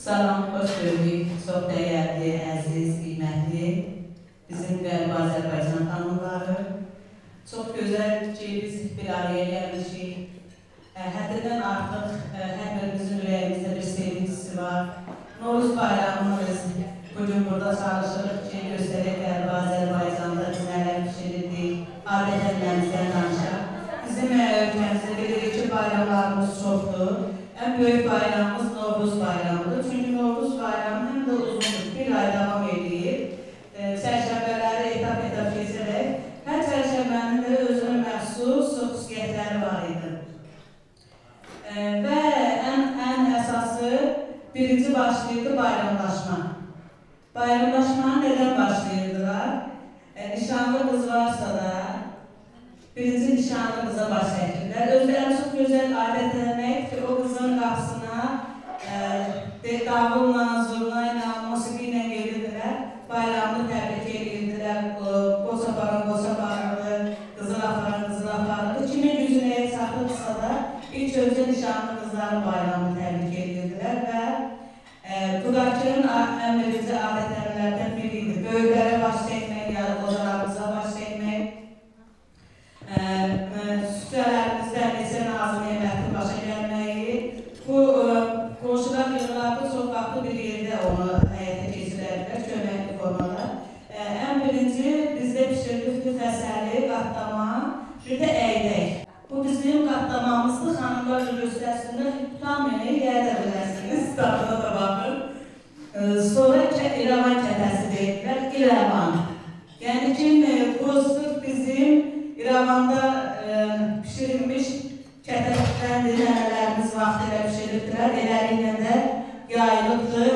Salam, xoş gördük. Çox dəyərli, əziz, qiymətli bizim qərbi Azərbaycan xanımları. Çox gözəl ki, biz bir araya gəlmişik. Həddindən artıq hər birimizin ürəyimizdə bir sevincisi var. Novruz bayramımız bugün burada çalışırıq ki, göstərək qərbi Azərbaycanda biz nələr pişirirdik, adət-ənənəmizdən danışaq. Bizim ölkəmizdə bilirik ki, bayramlarımız çoxdur. Ən böyük bayramımız Novruz bayramıdır. Çünki Novruz bayramı həm də uzundur, bir ay davam edir. Çərşənbələri etap-etap keçərək, hər çərşənbənin də özünə məxsus xüsusiyyətləri var idi. Və ən əsası birinci başlayırdı bayramlaşma. Bayramlaşmanı nədən başlayırdılar? Nişanlı qız varsa da birinci nişanlı qıza baş çəkirlər. Özləri çox gözəl adət-ənənədir ki, o qızın qapısına davulla, zurna ilə, musiqi ilə gelirdilər. Bayramını təbrik edirdilər. Qoça aparırdı, qızın aparırdı. Kimin gücü nəyə çatırsa da ilk öncə nişanlı qızların bayramını təbrik edirdilər və Qudakının ən birinci adət-ənənələrdən biri idi. Böyüklərə baş çəkmək, qocalarımıza baş çəkmək. Süfrələrimizdən neçə nazı nemətli başa gəlməyi, bu qonşular yığılarda çox vaxtlı bir yerdə onu həyata keçirərlər, köməkli formada. Ən birinci bizdə pişirdikdir fəsəli, qatlama, bir də əydək. Bu bizim qatlamamızdır, xanımlar göstərsinlər, tutanmayın, yerdə bilərsiniz, tadına da baxın. Sonra İrəvan kətəsi deyirlər, İrəvan. Yəni ki, bu sırf bizim İrəvanda pişirilmiş kətəkdən nənələrimiz vaxtilə pişirirdilər. Eləliklə də yayılıbdır.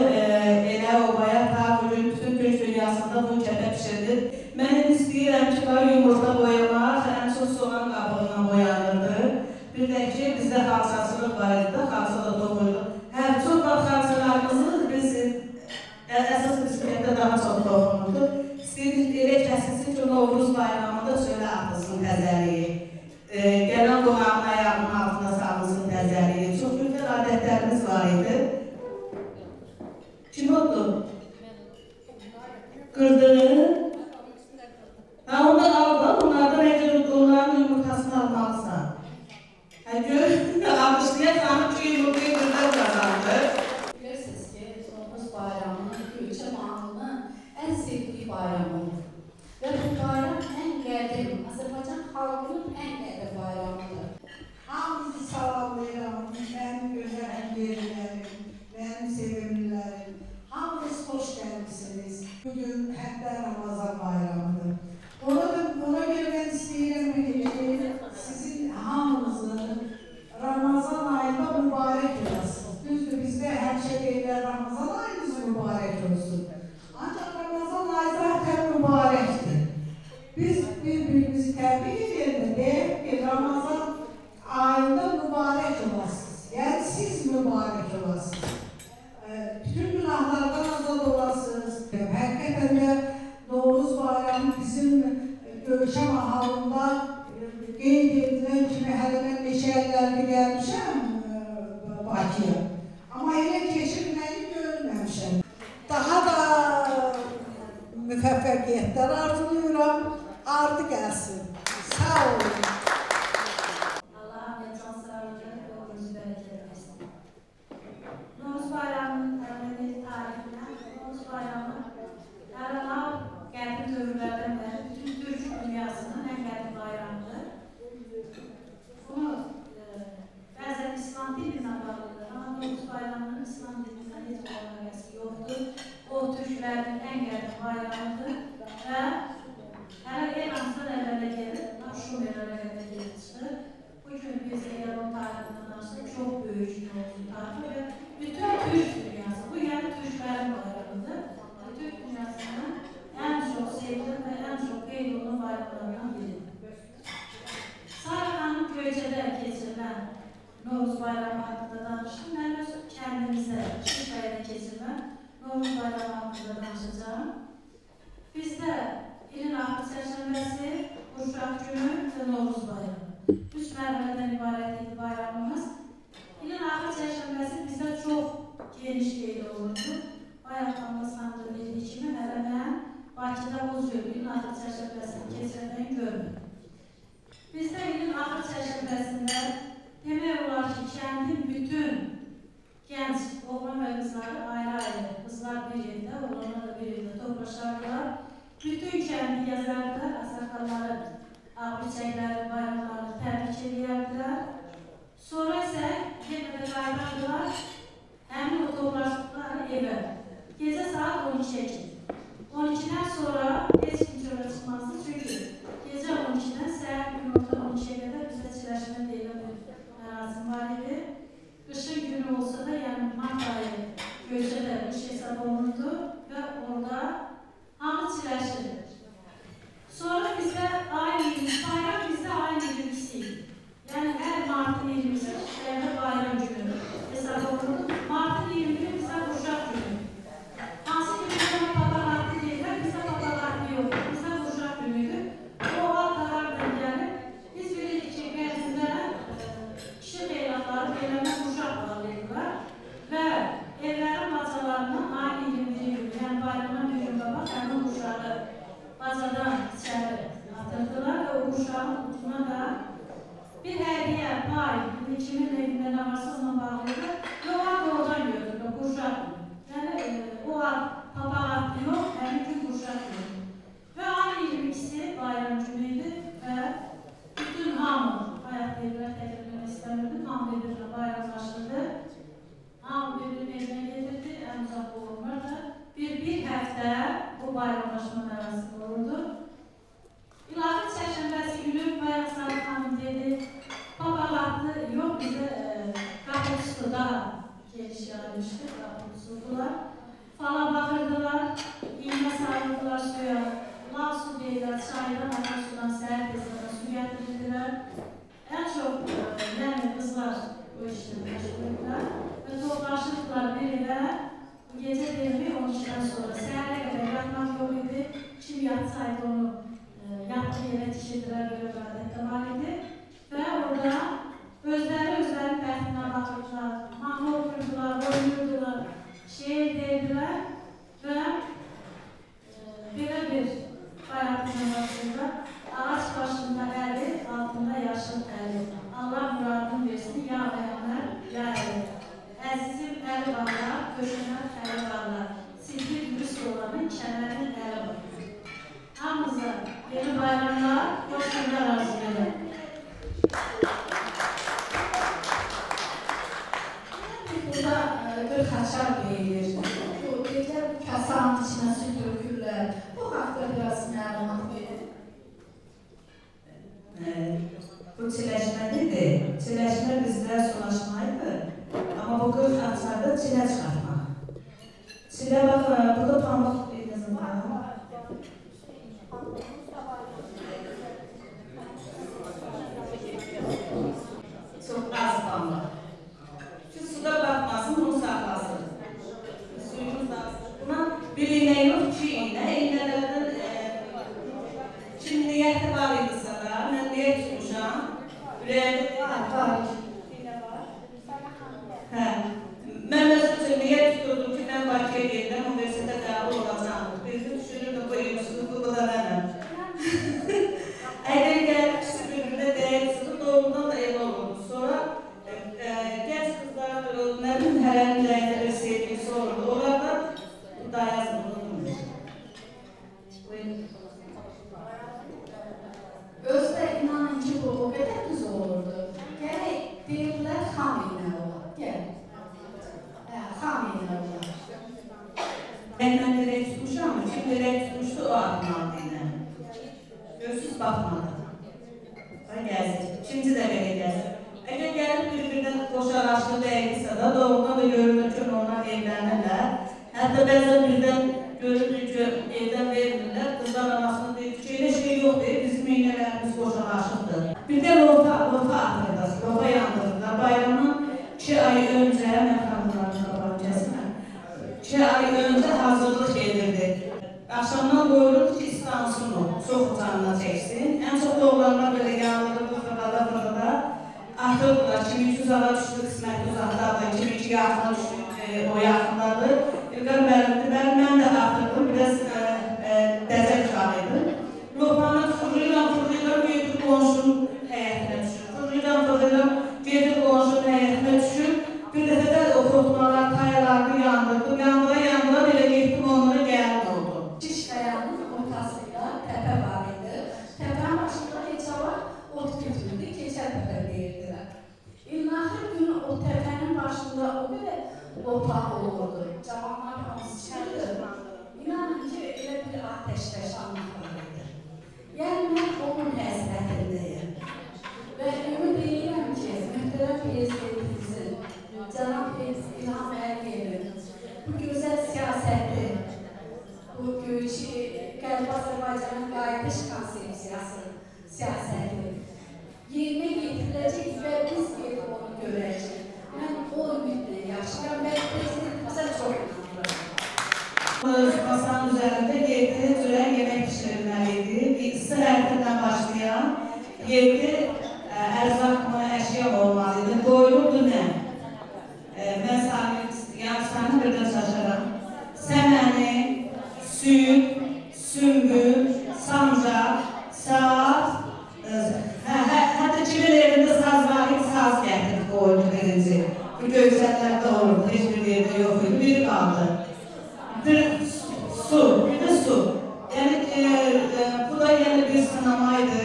Elə obaya ta bugün bütün Türk dünyasında bu kətə pişirilir. Mən istəyirəm ki, yumurta boyamaq, ən çox soğan qabığından boyanırdı. Bir də ki, bizdə xalçaçılıq var idi, xalça da doğurdu. Çox vaxt xalçalarımızı biz əsas bisikletdə daha çox doğururdu. İstəyirdik elə kəsilsin ki, Novruz bayramında şöyle atılsın təzəliyi. Gələn qonağın ayağının altına salınsın təzəliyi. Çox gözəl adətlərimiz var idi. Kim oldu? Qırdı. Ondan aldı, onlardan necə onların yumurtasını almalısan. Almışlayasanın ki, yumurtayı qırdan qazandı. Bilirsiniz ki, Novruz bayramının ölkə mahnının ən sevdiği bayram olur. Və bu bayram ən qədim, Azərbaycan xalqının ən qədim bayramıdır. Hamınızı salamlayıram, mənim gözəl həmyerlərim, mənim sevimlilərim. Hamınız xoş gəlmişsiniz. Bugün hətta Ramazan bayramıdır. Ona görə mən istəyirəm ki, sizin hamınızın Ramazan ayında mübarək olasınız. Düzdür, bizdə həmişə deyirlər Ramazan ayınız mübarək olsun. Ancaq Ramazan ayı zaten mübarəkdir. Biz bir-birimizi təbrik edelim deyək ki, Ramazan ayında mübarək olasınız. Yəni siz mübarək olasınız. Bütün günahlardan azad olasınız. Həqiqətən də Novruz bayramı bizim Gölşə mahalında qeyd edilən kimi hələ mən neçə əllərdə gəlmişəm Bakıya. Amma elə keçirməni görməmişəm. Daha da müvəffəqiyyətlər arzulayıram, ardı gəlsin. Sağ olun. Allah'ım ve can sağlığı ve ömrünüzü bereket versin. Novruz bayramının əhəmiyyəti tarifinə, Novruz bayramı Əralar qədim dövrlərdən bəri bütün Türk dünyasının ən qədim bayramıdır. Bunu bəzən İslam dininə bağlıdır, amma Novruz bayramının İslam dininə heç bir əlaqəsi yoxdur. O, Türklərin ən qədim bayramıdır və hələ Eramızdan əvvələ gəlir, Şumer əlaqədə gəlmişdir. Bugün biz əgər o tarixindən danışsaq, çox böyük Novruz tarifi və bütün Türk dünyası, bu yəni Türklərin bayramıdır. Türk dünyasının ən çox sevilir və ən çox qeyd olunan bayramlarından biridir. Sarı xanım Göyçədə keçirilən Novruz bayramı haqqında danışdım. Mən öz kəndimizdə, Şişayədə keçirilən Novruz bayramı haqqında danışacağım. Bizdə ilin axır çərşənbəsi, Uşaq günü və Novruz bayramı. 3 mərhələdən ibarət idi bayramımız. İlin axır çərşənbəsi bizdə çox geniş qeyd olunur. axır çərşənbəsini keçirdən görmür. Bizdə ilin axır çərşənbəsində demək olar ki, kəndin bütün gənc oğlan və qızları ayrı-ayrı, qızlar bir yerdə, oğlanlar da bir yerdə toplaşardılar. Bütün kəndi gəzərlər, əsərxanları, ağbirçəkləri, bayramları təbrik edərdilər. Sonra isə yenə də qayıdardılar, həmin o toplaşdıqları evə. Gecə saat 12-yə gedir. 12-dən sonra heç kim çölə çıxmazdı, çünki gecə 12-dən səhər günorta 12-yə qədər bizə çiləşmə deyilən bir mərasim var idi. Qışın günü olsa da, yəni mart ayı Göyçədə qış hesab olunurdu və orada hamı çiləşirdi. Sonra bizdə bayram bizdə ayın 22-si idi. Yəni hər martın 22-si şəhərdə bayram günü hesab olunurdu. Martın 21-i bizdə uşaq günü. Hansı ki, bizdə babalardı deyirlər, bizdə babalardı yox, bizdə uşaq günüydü. O adlardan gəlib, biz bilirik ki, qəzində kişi xeyratları beləmə uşaq bağlayırlar və evlərin bacalarından ayın 21-i günü, yəni bayramdan bir gün qabaq, həmin uşağı bacadan içəri atırdılar və o uşağın ucuna da bir hədiyyə, pay, kimin evində nə varsa ona bağlıdır və o ad oradan götürür, o uşaq günü. Yəni, o ad papaq adlı yox, həmin gün uşaq günü. Və ayın 22-si bayram günü idi və bütün hamı, bayaq deyirlər, təkrarlamaq istəmirdi, hamı edirlər, bayramlaşırdı. Hamı bir-birinin evinə gedirdi, ən uzaq olunurdu. Bir həftə bu bayramlaşma mərasimi olurdu. İlahi çərşənbəsi günü bayaq Sarı xanım dedi, papaqatlı yox, bizə qapıçıda geniş yayılmışdı, qapıçıdılar. Fala baxırdılar, iğnə sarıldılar suya, lav su deyirlər, çaydan, atan sudan, səhər tezdən su gətirirdilər. Ən çox yəni qızlar bu işlə məşğuldular və toplaşırdılar bir evə. Gecə deyilmi 12-dən sonra səhərə qədər yatmaq yolu idi. Kim yatsaydı onu yatdığı yerə tikirdirlər, belə qədətdə var idi. Və orada özləri bəxtinə baxırdılar, mahnı okurdular, oynayırdılar, şeir deyirdilər və belə bir bayatının başında ağaç başında əli, altında yaşıl əli. Allah muradını versin, ya bəyənlər, ya əli. Əzizim əli bağlar, döşənər əli bağlar. Silgir dürüst olanın kəmərin əli bağlar. Hamımıza yeni bayramlar, xoş günlər arzu edir. Burada bir xaçar deyilir. Bu gecə kasanın içinə su dökürlər. Bu haqda biraz məlumat verir. Bu çiləşməlidir. Çiləşmə bizdə solaşmaydı. Amma bu 40 xaçarda çilə çıxartmaq. Çilə bax, burada pamuk dediniz var. Çox az pamuk. Ki suda batmasın, bunu saxlasın. Suyumuz azdır. Buna bir iğnə yox, 2 iğnə. İğnələrdən kim niyyəti var idisə da, mən niyyət tutmuşam. Ürəyində var. Mən özüm üçün niyyət tuturdum ki, mən Bakıya gedirəm, universitetə qəbul olacağım. Bizim düşünürdüm, bu universiteti bu da mənəm. Əgər gəlib kişi bir-birində dəyək, doğrudan da ev olurdu. Sonra gənc qızlar nə bilim, hərənin dəyəkdə bir sevgisi olurdu. Orada dayazmırdı. Özdə inanın ki, bu o qədər düz olurdu. Gərək deyirlər, xam iynə olar. Gəl. Xam iynə olar. Mən dirək tutmuşam, kim dirək tutmuşdu, o adını aldı iynə. Gözsüz baxmadı. Gəzir. İkinci də belə gəzir. Əgər gəlib bir-birindən qoşalaşdı dəyilsə də, doğrudan da görülür ki, onlar evlənirlər. Hətta bəzən birdən görülür ki, evdən vermirlər. Qızlar anasını deyir ki, elə şey yox deyir, bizim iynələrimiz qoşalaşıbdır. Birdən orta atırdı, ropa yandırdılar. Bayramın 2 ay öncə, mən xanımlarını qabanı kəsməm, 2 ay öncə hazırlıq edirdi. Axşamdan qoyulur ki, istansın o, çox utanına çəksin. Ən çox doğulanlar belə yanılır, fırqada atırdılar. Kimi ki, uzağa düşdü, qisməti uzaqdadır, kimi ki, yaxına düşdü, o yaxındadır. İlqar müəllimdir, mən də atırdım, biraz dəzək uşağı idi. konsepsiyası, siyasəti yerinə getiriləcək və biz gedib onu görəcək. Mən o ümidlə yaşayıram və prezidentimizə çox inanıram. Masanın üzərində 7 cürə yemək pişirilməlidir. İkisi hərfindən başlayan 7 ərzaq əşya olmalıdır. Qoyulurdu nə? Mən sənin birdən şaşıram. Səməni, süd, sümbül, sancaq, saat, hətta kimin evində saz var idi, saz gətirib qoyuldu birinci. Bu göksəllərdə olurdu, heç bir yerdə yox idi, bir qaldı. Bir su, bir də su. Yəni bu da yəni bir sınamaydı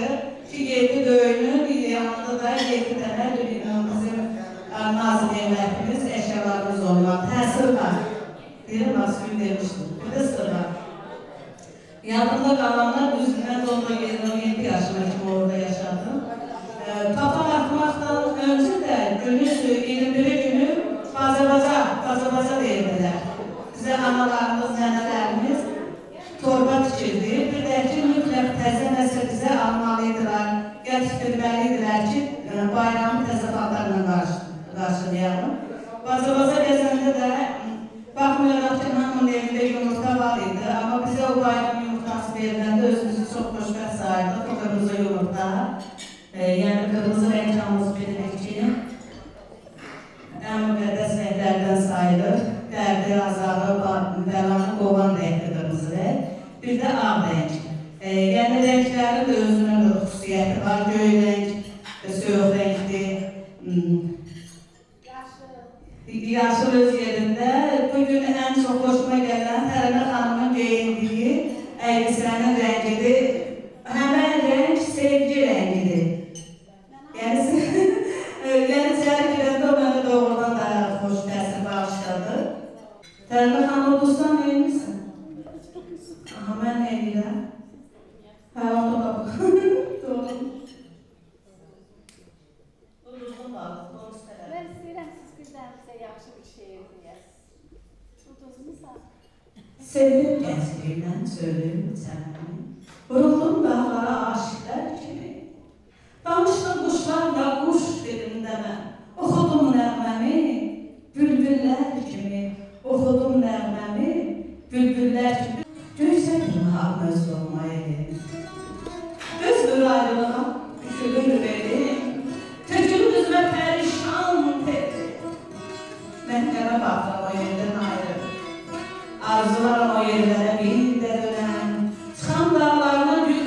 ki, 7 döyünün yanında da 7 dənə bizim Nazilliyə məhkəmiz əşyalarımız olmalı. Təsir var. Deyirəm, nasıl gün demişdim. Bir də sır var. Yanımda qalanlar düzgünən onda 27 yaşıma kimi orada yaşadım. Papam atmaqdan öncə də günün 21 günü baza deyirdiler. Bizə analarımız, nənələrimiz torba tikirdi. Bir də ki, mütləq təzə nəsə bizə almalıydılar, gətirməliydilər ki, bayramı təzə paltarla qarşılayalım. Baza gəzəndə də baxmayaraq ki, hamının evində yumurta var idi, amma bizə o bayram yumurtası veriləndə özümüzü çox xoşbəxt sayırdıq, o qırmızı yumurta. Yəni, qırmızı rəng hamımız bilirik ki, ən müqəddəs rənglərdən sayılır. Dərdi, azarı, bəlanı qovan rəngli qırmızı rəng, bir də ağ rəng. Yəni, rənglərin də özünün xüsusiyyəti var, göy rəng, soyuq rəngdir. Yaşıl öz yerində. Bugün ən çox xoşuma gələn Tərəmə xanımın geyindiyi əlbisənin rəngidir. Həmən rəng sevgi rəngidir. Yəni, içəri girəndə o mənə doğrudan da xoş təsir bağışladı. Tərəmə xanım, uduzsan neymişsən? Aha, mən neyləyirəm? Hə, onu qapı. Doğru. Uduzun balıqlı, onu istərəm. Mən istəyirəm, siz birdən bizə yaxşı bir şeir deyəsiniz. Uduzmusa? Sevdim gəncliyindən söyləyim sənəni. Vuruldum dağlara aşıqlar kimi. Danışdım quşlarla quş dedim dəmə. Oxudum nəğməmi, bülbüllər kimi. Oxudum nəğməmi, bülbüllər kimi. Göysək kimi ağmız olmayı. Göz bir ayrılığa düşülür benim. Tökülür üzmə pərişan tepki. Məhkəmə baxıram o yerdən ayrı. Arzularım o yerlərə bir də dönən. Çıxan dağlarına gül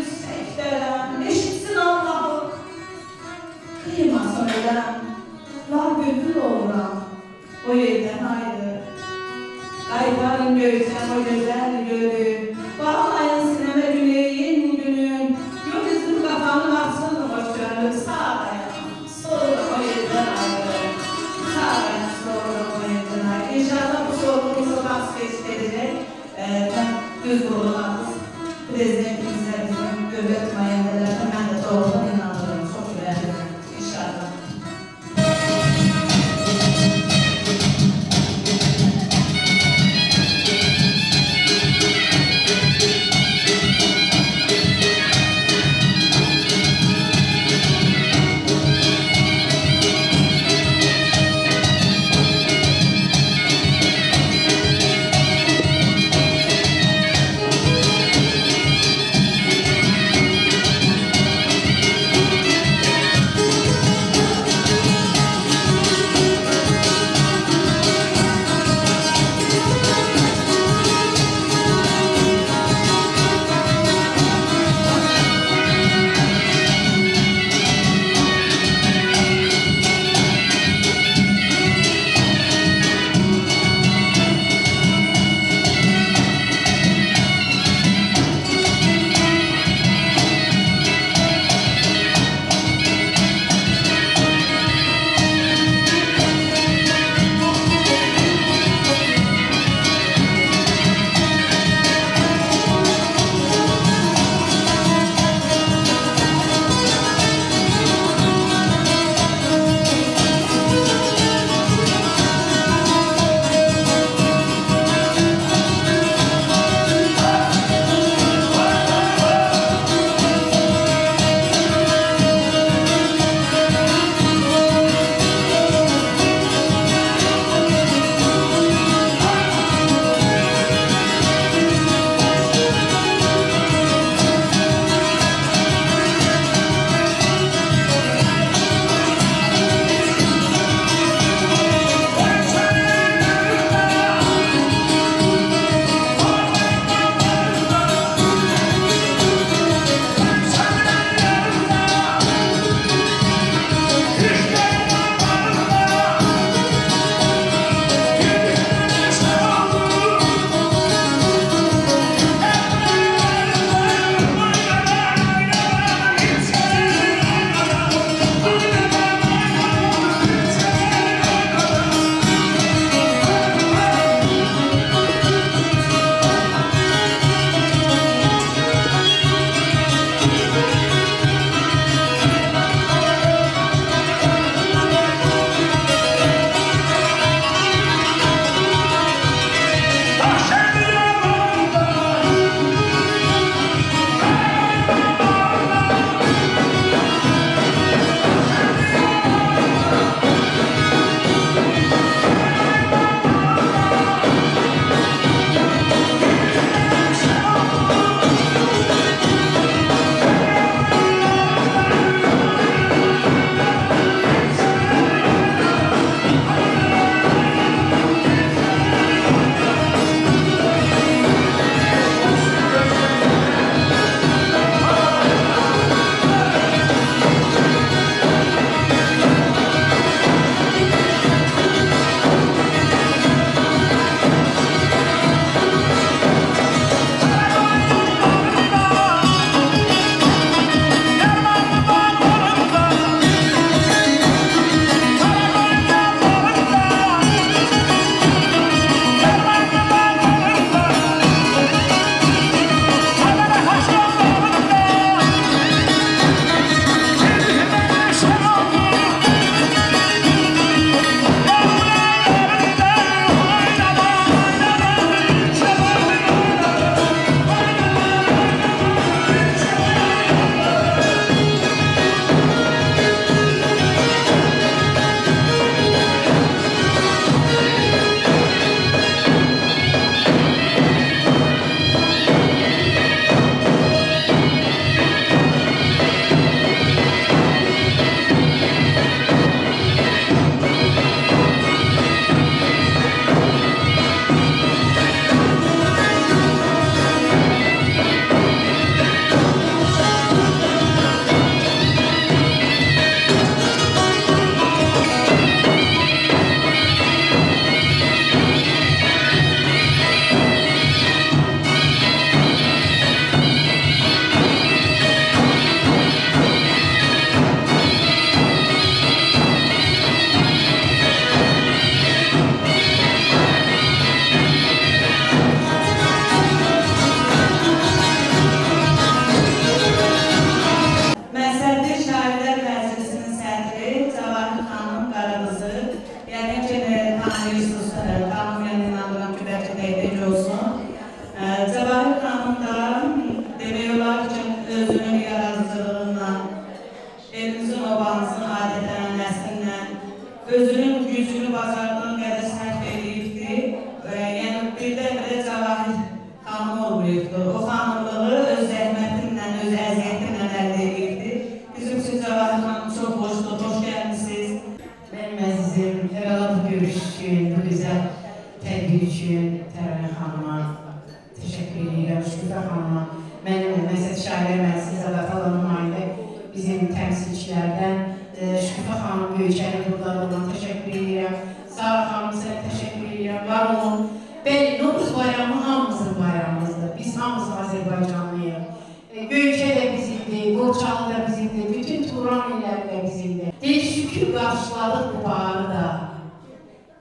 Qoçalı da bizimdir, bütün Turan illəri də bizimdir. Deyir, şükür qarşıladıq bu baharı da.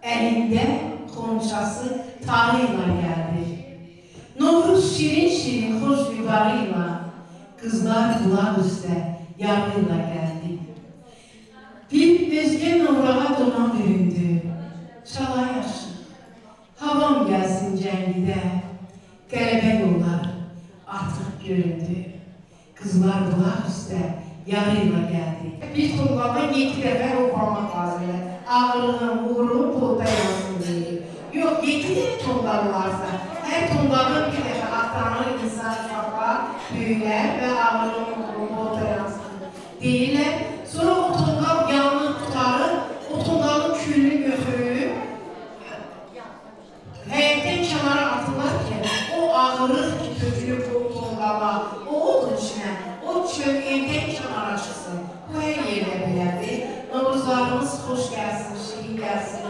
Əlində xonçası tarı ilə gəldi. Novruz şirin-şirin xoş vüqarı ilə, qızlar bulaq üstə yarı ilə gəldi. Bir özgə novrağa donan büründü, şala yaşı, havam gəlsin cəngidə, qələbə yollar artıq göründü. Qızlar bulaq üstə yarı ilə gəldi. Bir tonqaldan 7 dəfə oxumaq lazımdır. Ağırlığın, uğurluğun polda yansın deyir. Yox, 7 dəfə tonqal varsa, hər tonqaldan bir dəfə atlanır insan uşaqlar, böyüklər və ağırlığın, uğurluğun polda yansın deyirlər. Sonra o tonqal yanını tutarır, o tonqalın külünü götürür, həyətdən kənara atırlar ki, o ağırlıq ki, tökülür bu tonqala, o odun içinə, o evdən kənara çıxsın. Bu hər yerdə belədir. Novruzlarımız xoş gəlsin, şirin gəlsin,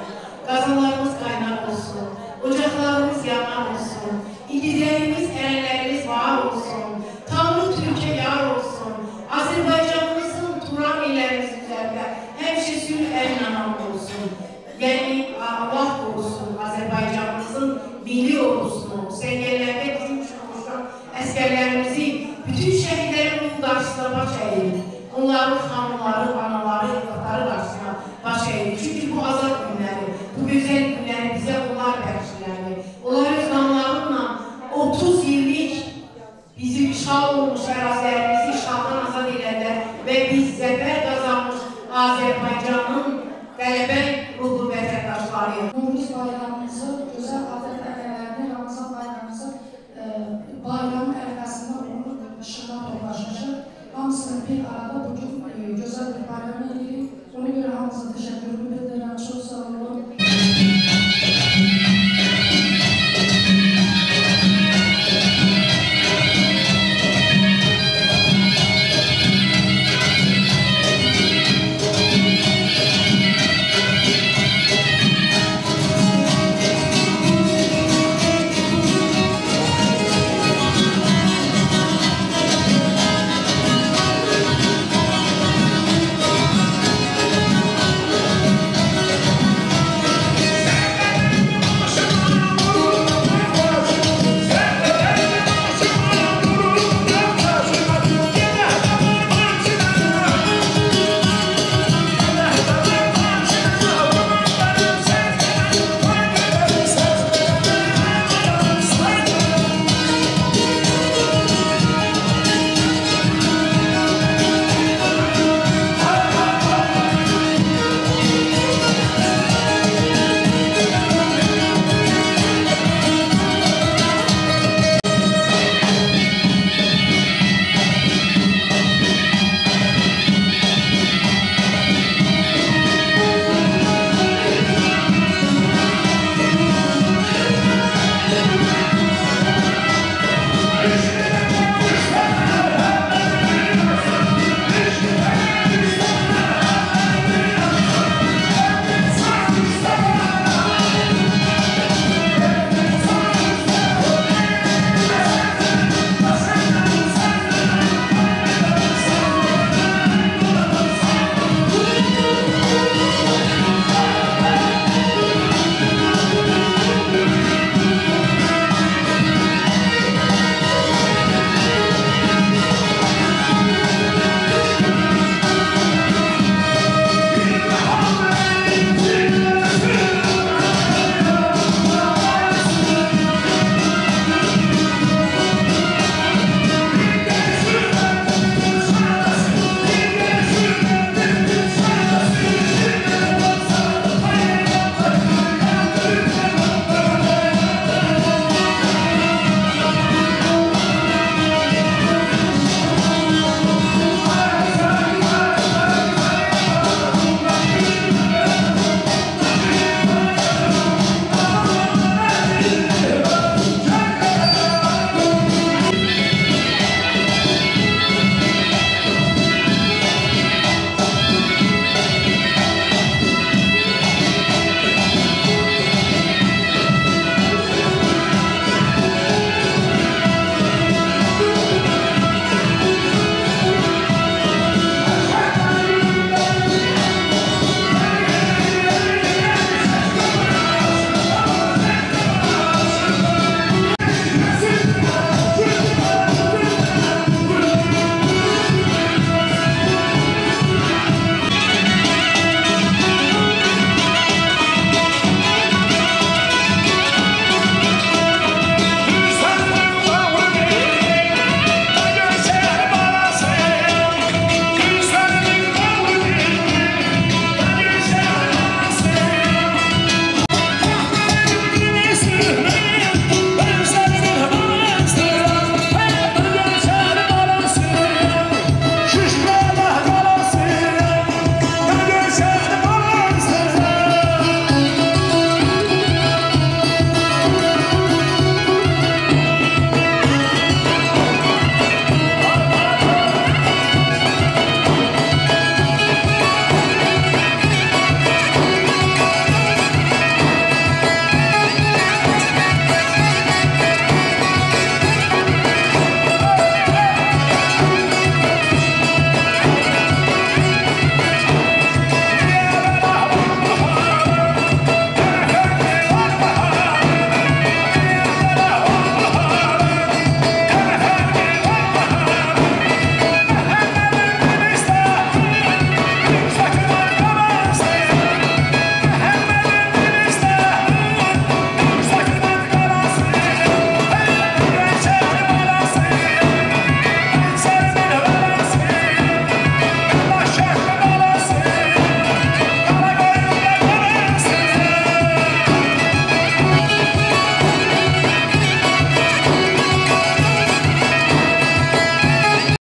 qazanlarımız qaynar olsun, ocaqlarımız yanar olsun, İngilizlərimiz, ərənlərimiz var olsun, Tanrı Türkiyə yar olsun, Azərbaycanımızın Turan illərimiz üzərində həmişə sülh əmin-aman olsun. Yəni, Allah qorusun Azərbaycanımızın milli ordusunu, səngərlərdə bizim üçün qoşan əskərlərimizi, bütün şəhidlərin bunun qarşısına baş əyir. Onların xanımları, anaları, evlatları qarşısına baş əyir. Çünki bu azad günləri, bu gözəl günləri bizə onlar bəxşirlərdir. Onlar öz qanlarınla 30 illik bizim işğal olmuş ərazilərimizi işğaldan azad edərlər və biz zəfər qazanmış Azərbaycanın qələbə ruhlu vətəndaşlarıyıq. Novruz bayramımızı, gözəl adət ənənələrini, Ramazan bayramımızı bayramın ərəfəsində onu işıqdan toplaşmışıq. Hamısını bir arada bugün gözəl bir bayram edirik. Ona görə hamısına təşəkkürümü bildirirəm.